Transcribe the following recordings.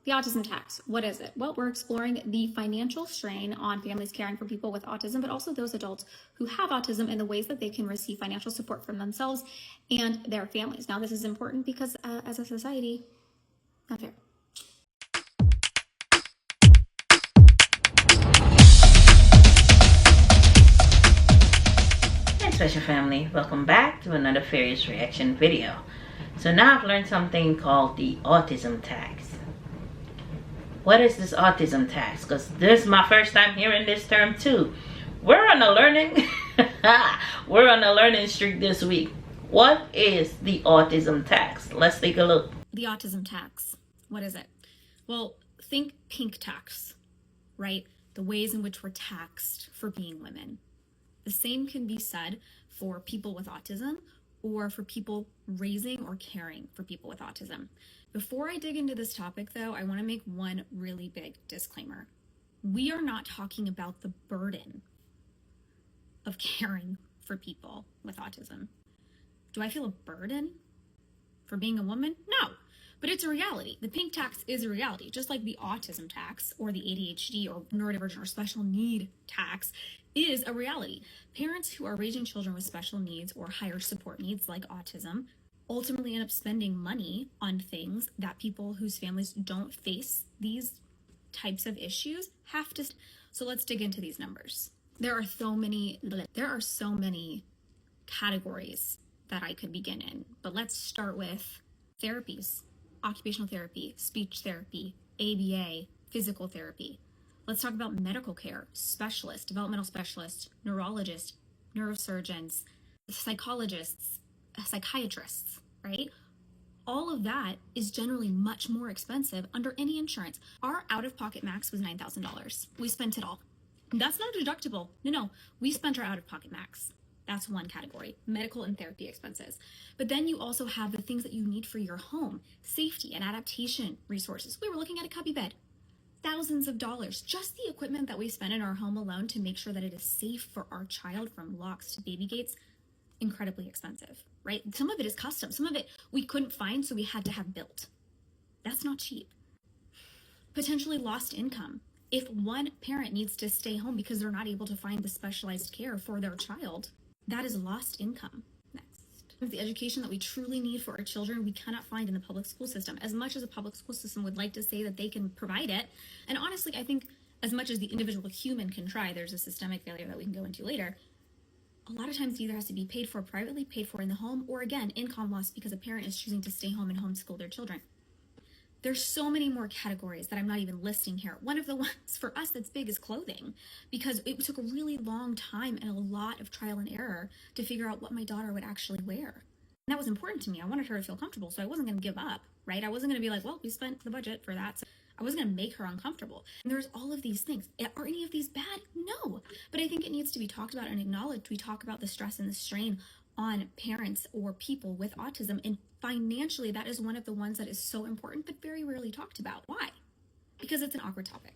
The autism tax, what is it? Well, we're exploring the financial strain on families caring for people with autism, but also those adults who have autism and the ways that they can receive financial support from themselves and their families. Now, this is important because as a society, not fair. Hey special family, welcome back to another Fairies reaction video. So now I've learned something called the autism tax. What is this autism tax? Because this is my first time hearing this term too. We're on a learning streak this week. What is the autism tax? Let's take a look. The autism tax, what is it? Well, think pink tax, right? The ways in which we're taxed for being women. The same can be said for people with autism or for people raising or caring for people with autism. Before I dig into this topic though, I want to make one really big disclaimer. We are not talking about the burden of caring for people with autism. Do I feel a burden for being a woman? No, but it's a reality. The pink tax is a reality, just like the autism tax or the ADHD or neurodivergent or special need tax is a reality. Parents who are raising children with special needs or higher support needs like autism ultimately end up spending money on things that people whose families don't face these types of issues have to. So let's dig into these numbers. There are so many categories that I could begin in, but let's start with therapies, occupational therapy, speech therapy, ABA, physical therapy. Let's talk about medical care, specialists, developmental specialists, neurologists, neurosurgeons, psychologists, psychiatrists, right? All of that is generally much more expensive under any insurance. Our out-of-pocket max was $9,000. We spent it all. That's not deductible. No, we spent our out-of-pocket max. That's one category, medical and therapy expenses. But then you also have the things that you need for your home, safety and adaptation resources. We were looking at a cubby bed. Thousands of dollars, just the equipment that we spend in our home alone to make sure that it is safe for our child from locks to baby gates, incredibly expensive, right? Some of it is custom, some of it we couldn't find, so we had to have built. That's not cheap. Potentially lost income. If one parent needs to stay home because they're not able to find the specialized care for their child, that is lost income. The education that we truly need for our children, we cannot find in the public school system. As much as the public school system would like to say that they can provide it, and honestly, I think as much as the individual human can try, there's a systemic failure that we can go into later. A lot of times it either has to be paid for privately, paid for in the home, or again, income loss because a parent is choosing to stay home and homeschool their children. There's so many more categories that I'm not even listing here. One of the ones for us that's big is clothing, because it took a really long time and a lot of trial and error to figure out what my daughter would actually wear. And that was important to me. I wanted her to feel comfortable, so I wasn't going to give up, right? I wasn't going to be like, well, we spent the budget for that, so I wasn't going to make her uncomfortable. And there's all of these things. Are any of these bad? No. But I think it needs to be talked about and acknowledged. We talk about the stress and the strain on parents or people with autism, and financially that is one of the ones that is so important but very rarely talked about. Why? Because it's an awkward topic,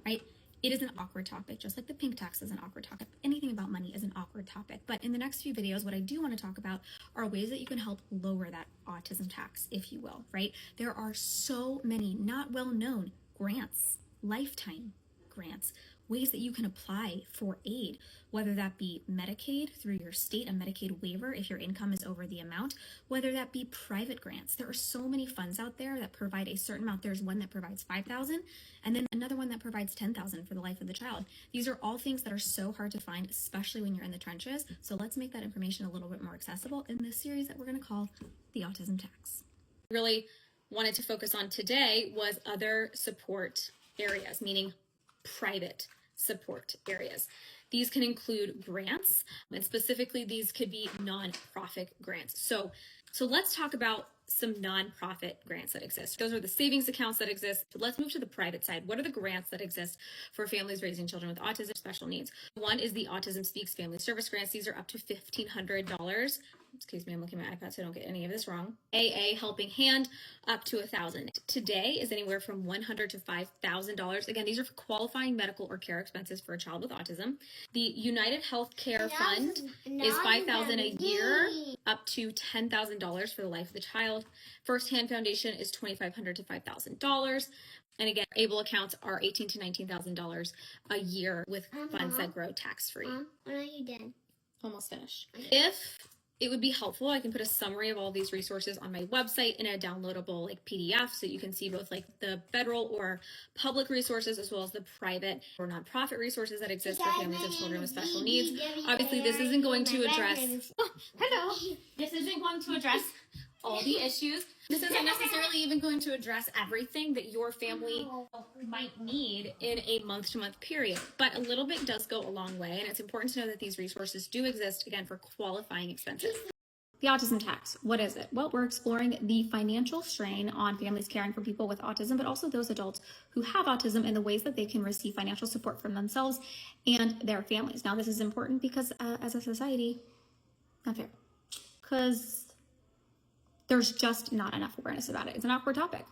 right? It is an awkward topic, just like the pink tax is an awkward topic. Anything about money is an awkward topic. But in the next few videos, what I do want to talk about are ways that you can help lower that autism tax, if you will, right? There are so many not well-known grants, lifetime grants, ways that you can apply for aid, whether that be Medicaid through your state, a Medicaid waiver if your income is over the amount, whether that be private grants. There are so many funds out there that provide a certain amount. There's one that provides $5,000 and then another one that provides $10,000 for the life of the child. These are all things that are so hard to find, especially when you're in the trenches. So let's make that information a little bit more accessible in this series that we're going to call the autism tax. Really wanted to focus on today was other support areas, meaning private support areas. These can include grants, and specifically these could be nonprofit grants. So let's talk about some nonprofit grants that exist. Those are the savings accounts that exist. But let's move to the private side. What are the grants that exist for families raising children with autism special needs? One is the Autism Speaks Family Service Grants. These are up to $1,500. Excuse me, I'm looking at my iPad so I don't get any of this wrong. AA Helping Hand up to $1,000. Today is anywhere from $100 to $5,000. Again, these are for qualifying medical or care expenses for a child with autism. The United Healthcare Fund is $5,000 a year up to $10,000 for the life of the child. First Hand Foundation is $2,500 to $5,000. And again, ABLE accounts are $18,000 to $19,000 a year with funds that grow tax-free. When are you done? Almost finished. If it would be helpful, I can put a summary of all these resources on my website in a downloadable like PDF, so you can see both like the federal or public resources as well as the private or nonprofit resources that exist for families of children with special needs. Obviously, this isn't going to address. Hello. This isn't going to address all the issues. This isn't necessarily even going to address everything that your family might need in a month-to-month period, but a little bit does go a long way, and it's important to know that these resources do exist, again, for qualifying expenses. The autism tax, what is it? Well, we're exploring the financial strain on families caring for people with autism, but also those adults who have autism and the ways that they can receive financial support from themselves and their families. Now, this is important because as a society, not fair, because there's just not enough awareness about it. It's an awkward topic,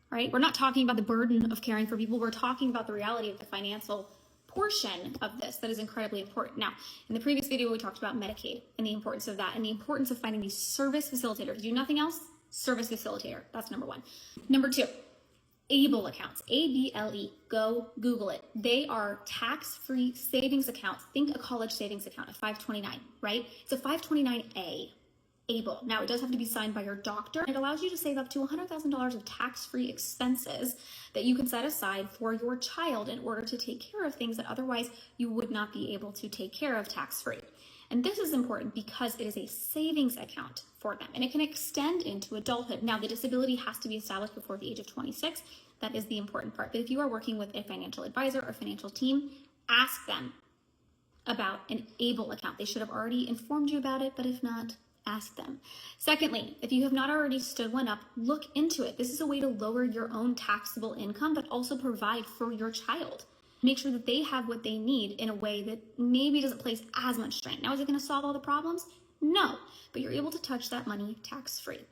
right? We're not talking about the burden of caring for people. We're talking about the reality of the financial portion of this that is incredibly important. Now, in the previous video, we talked about Medicaid and the importance of that and the importance of finding these service facilitators. Do nothing else, service facilitator. That's number one. Number two, ABLE accounts, ABLE, go Google it. They are tax-free savings accounts. Think a college savings account, a 529, right? It's a 529A. ABLE. Now, it does have to be signed by your doctor. It allows you to save up to $100,000 of tax-free expenses that you can set aside for your child in order to take care of things that otherwise you would not be able to take care of tax-free. And this is important because it is a savings account for them, and it can extend into adulthood. Now, the disability has to be established before the age of 26. That is the important part. But if you are working with a financial advisor or financial team, ask them about an ABLE account. They should have already informed you about it, but if not, ask them. Secondly, if you have not already stood one up, look into it. This is a way to lower your own taxable income, but also provide for your child. Make sure that they have what they need in a way that maybe doesn't place as much strain. Now, is it going to solve all the problems? No, but you're able to touch that money tax-free.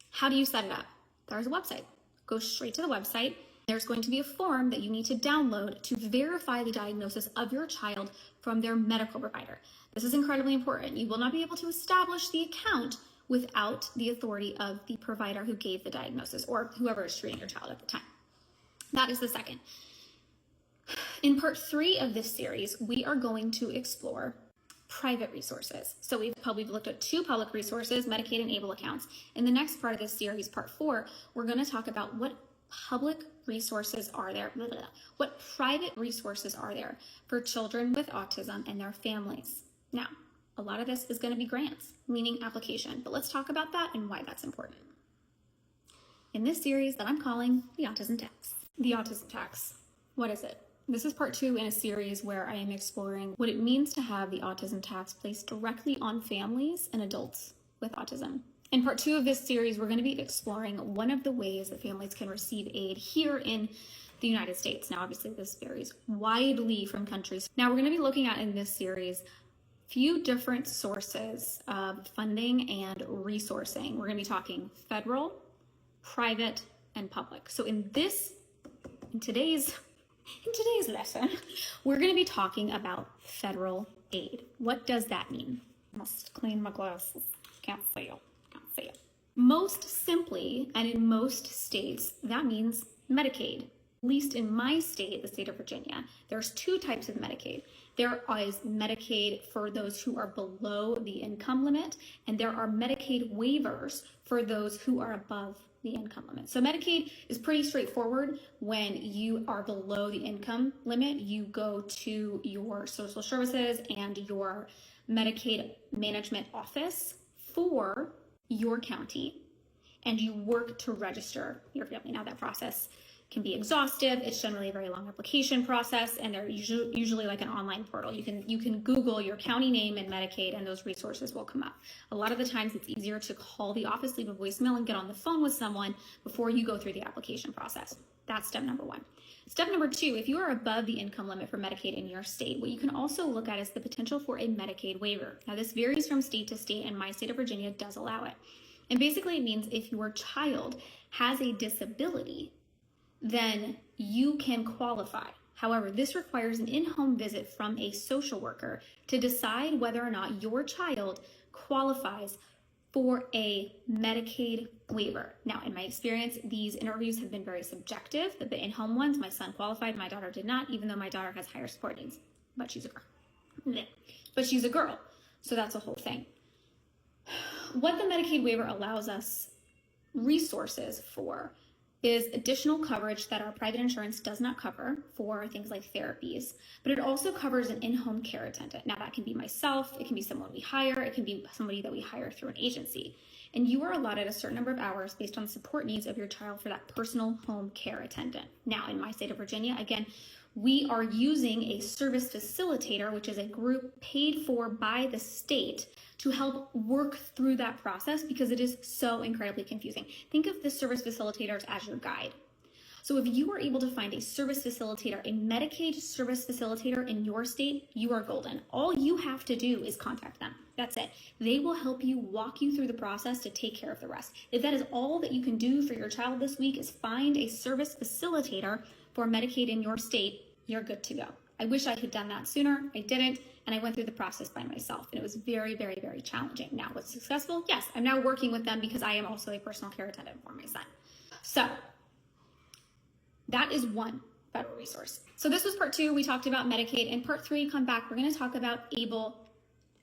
How do you set it up? There's a website. Go straight to the website. There's going to be a form that you need to download to verify the diagnosis of your child from their medical provider. This is incredibly important. You will not be able to establish the account without the authority of the provider who gave the diagnosis or whoever is treating your child at the time. That is the second. In part 3 of this series, we are going to explore private resources. So we've looked at 2 public resources, Medicaid and ABLE accounts. In the next part of this series, part 4, we're going to talk about what public resources are there, what private resources are there for children with autism and their families. Now, a lot of this is going to be grants, meaning application, but let's talk about that and why that's important. In this series that I'm calling the Autism Tax. The Autism Tax, what is it? This is part 2 in a series where I am exploring what it means to have the autism tax placed directly on families and adults with autism. In part 2 of this series, we're going to be exploring one of the ways that families can receive aid here in the United States. Now, obviously, this varies widely from countries. Now, we're going to be looking at in this series few different sources of funding and resourcing. We're going to be talking federal, private, and public. So in today's lesson, we're going to be talking about federal aid. What does that mean? I must clean my glasses. Can't see it. Most simply, and in most states, that means Medicaid. At least in my state, the state of Virginia, there's 2 types of Medicaid. There is Medicaid for those who are below the income limit, and there are Medicaid waivers for those who are above the income limit. So Medicaid is pretty straightforward. When you are below the income limit, you go to your social services and your Medicaid management office for your county, and you work to register your family. Now, that process can be exhaustive. It's generally a very long application process, and they're usually like an online portal. You can Google your county name and Medicaid, and those resources will come up. A lot of the times, it's easier to call the office, leave a voicemail, and get on the phone with someone before you go through the application process. That's step number 1. Step number 2, if you are above the income limit for Medicaid in your state, what you can also look at is the potential for a Medicaid waiver. Now, this varies from state to state, and my state of Virginia does allow it. And basically, it means if your child has a disability, then you can qualify. However, this requires an in-home visit from a social worker to decide whether or not your child qualifies for a Medicaid waiver. Now, in my experience, these interviews have been very subjective. The in-home ones, my son qualified, my daughter did not, even though my daughter has higher support needs, but she's a girl. Yeah. But she's a girl, so that's a whole thing. What the Medicaid waiver allows us resources for is additional coverage that our private insurance does not cover for things like therapies, but it also covers an in-home care attendant. Now that can be myself, it can be someone we hire, it can be somebody that we hire through an agency. And you are allotted a certain number of hours based on the support needs of your child for that personal home care attendant. Now in my state of Virginia, again, we are using a service facilitator, which is a group paid for by the state to help work through that process because it is so incredibly confusing. Think of the service facilitators as your guide. So if you are able to find a service facilitator, a Medicaid service facilitator in your state, you are golden. All you have to do is contact them. That's it. They will help you, walk you through the process to take care of the rest. If that is all that you can do for your child this week is find a service facilitator for Medicaid in your state, you're good to go. I wish I had done that sooner. I didn't, and I went through the process by myself, and it was very, very, very challenging. Now, was it successful? Yes, I'm now working with them because I am also a personal care attendant for my son. So that is one federal resource. So this was part 2. We talked about Medicaid. In part 3, come back. We're going to talk about ABLE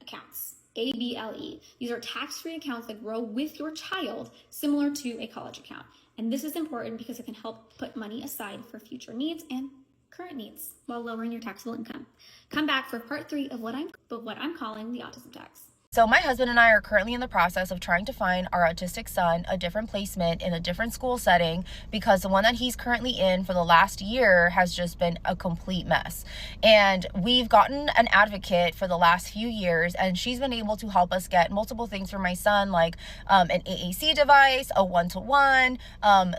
accounts, ABLE. These are tax-free accounts that grow with your child, similar to a college account. And this is important because it can help put money aside for future needs and current needs while lowering your taxable income. Come back for part 3 of what I'm calling the autism tax. So my husband and I are currently in the process of trying to find our autistic son a different placement in a different school setting because the one that he's currently in for the last year has just been a complete mess. And we've gotten an advocate for the last few years, and she's been able to help us get multiple things for my son, like an AAC device, a one-to-one,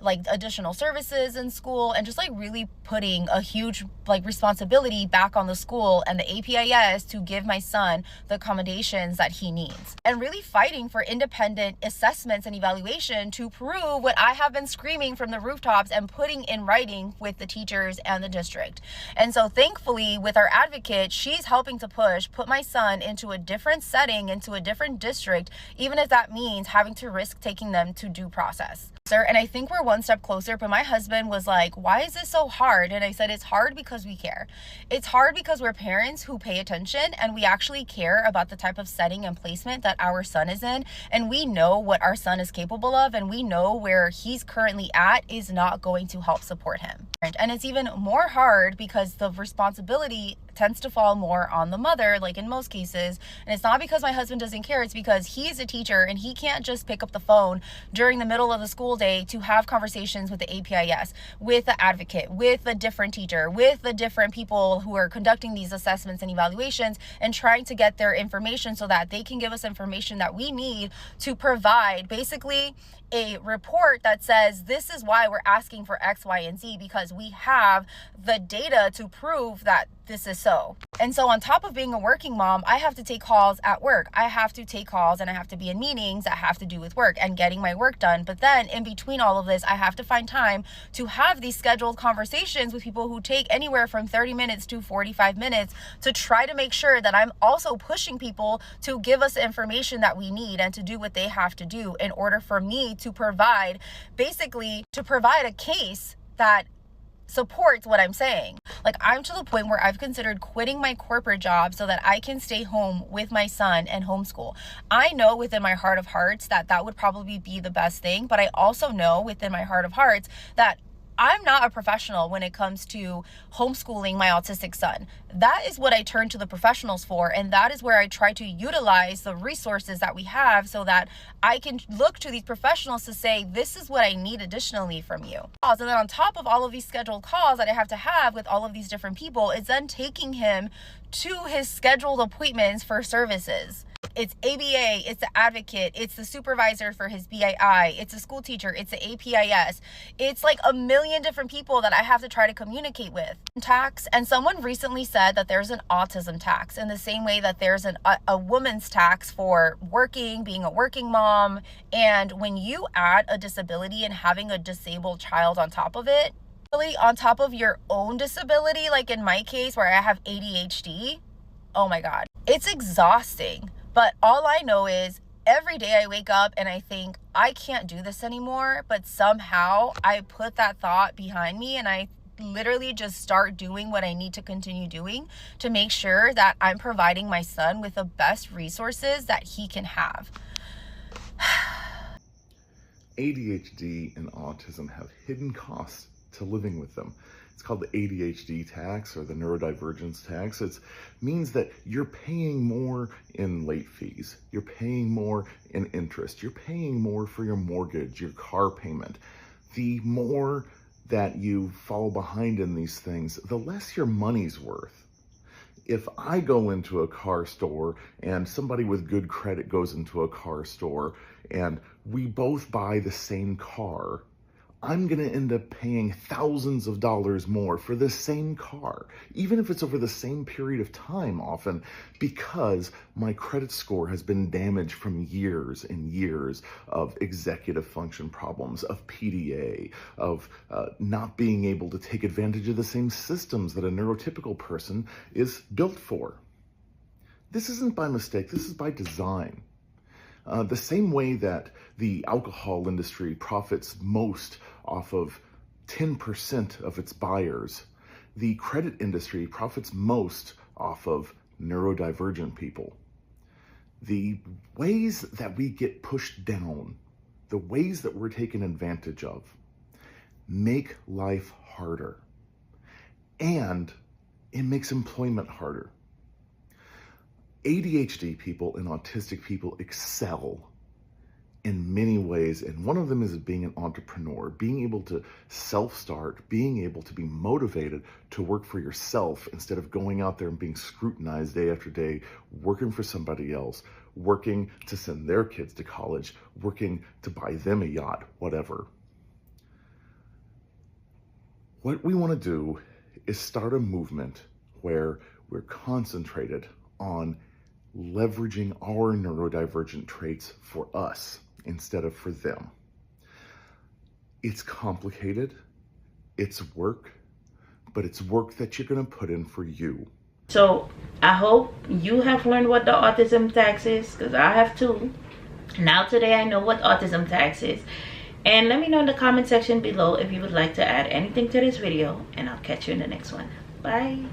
like additional services in school, and just like really putting a huge responsibility back on the school and the APIS to give my son the accommodations that he needs, and really fighting for independent assessments and evaluation to prove what I have been screaming from the rooftops and putting in writing with the teachers and the district. And so thankfully with our advocate, she's helping to put my son into a different setting, into a different district, even if that means having to risk taking them to due process. And I think we're one step closer, but my husband was like, why is this so hard? And I said, it's hard because we care. It's hard because we're parents who pay attention and we actually care about the type of setting and placement that our son is in. And we know what our son is capable of, and we know where he's currently at is not going to help support him. And it's even more hard because the responsibility tends to fall more on the mother, like in most cases. And it's not because my husband doesn't care, it's because he is a teacher and he can't just pick up the phone during the middle of the school day to have conversations with the APIS, with the advocate, with the different teacher, with the different people who are conducting these assessments and evaluations, and trying to get their information so that they can give us information that we need to provide basically a report that says this is why we're asking for X, Y, and Z, because we have the data to prove that this is so. And so on top of being a working mom, I have to take calls at work. I have to take calls and I have to be in meetings that have to do with work and getting my work done. But then in between all of this, I have to find time to have these scheduled conversations with people who take anywhere from 30 minutes to 45 minutes to try to make sure that I'm also pushing people to give us the information that we need and to do what they have to do in order for me to provide a case that supports what I'm saying. Like, I'm to the point where I've considered quitting my corporate job so that I can stay home with my son and homeschool. I know within my heart of hearts that that would probably be the best thing, but I also know within my heart of hearts that I'm not a professional when it comes to homeschooling my autistic son. That is what I turn to the professionals for, and that is where I try to utilize the resources that we have so that I can look to these professionals to say, this is what I need additionally from you. And then on top of all of these scheduled calls that I have to have with all of these different people, it's then taking him to his scheduled appointments for services. It's ABA, it's the advocate, it's the supervisor for his BII, it's a school teacher, it's the APIS. It's like a million different people that I have to try to communicate with. Tax, and someone recently said that there's an autism tax in the same way that there's a woman's tax for working, being a working mom. And when you add a disability and having a disabled child on top of it, really on top of your own disability, like in my case where I have ADHD, oh my God, it's exhausting. But all I know is every day I wake up and I think, I can't do this anymore, but somehow I put that thought behind me and I literally just start doing what I need to continue doing to make sure that I'm providing my son with the best resources that he can have. ADHD and autism have hidden costs to living with them. It's called the ADHD tax or the neurodivergence tax. It means that you're paying more in late fees, you're paying more in interest, you're paying more for your mortgage, your car payment. The more that you fall behind in these things, the less your money's worth. If I go into a car store and somebody with good credit goes into a car store and we both buy the same car, I'm going to end up paying thousands of dollars more for the same car, even if it's over the same period of time often, because my credit score has been damaged from years and years of executive function problems, of PDA, of not being able to take advantage of the same systems that a neurotypical person is built for. This isn't by mistake, this is by design. The same way that the alcohol industry profits most off of 10% of its buyers, the credit industry profits most off of neurodivergent people. The ways that we get pushed down, the ways that we're taken advantage of, make life harder. And it makes employment harder. ADHD people and autistic people excel in many ways, and one of them is being an entrepreneur, being able to self-start, being able to be motivated to work for yourself instead of going out there and being scrutinized day after day, working for somebody else, working to send their kids to college, working to buy them a yacht, whatever. What we want to do is start a movement where we're concentrated on leveraging our neurodivergent traits for us instead of for them. It's complicated, it's work, but it's work that you're going to put in for you. So I hope you have learned what the autism tax is, because I have too. Now today I know what autism tax is. And let me know in the comment section below if you would like to add anything to this video, and I'll catch you in the next one. Bye.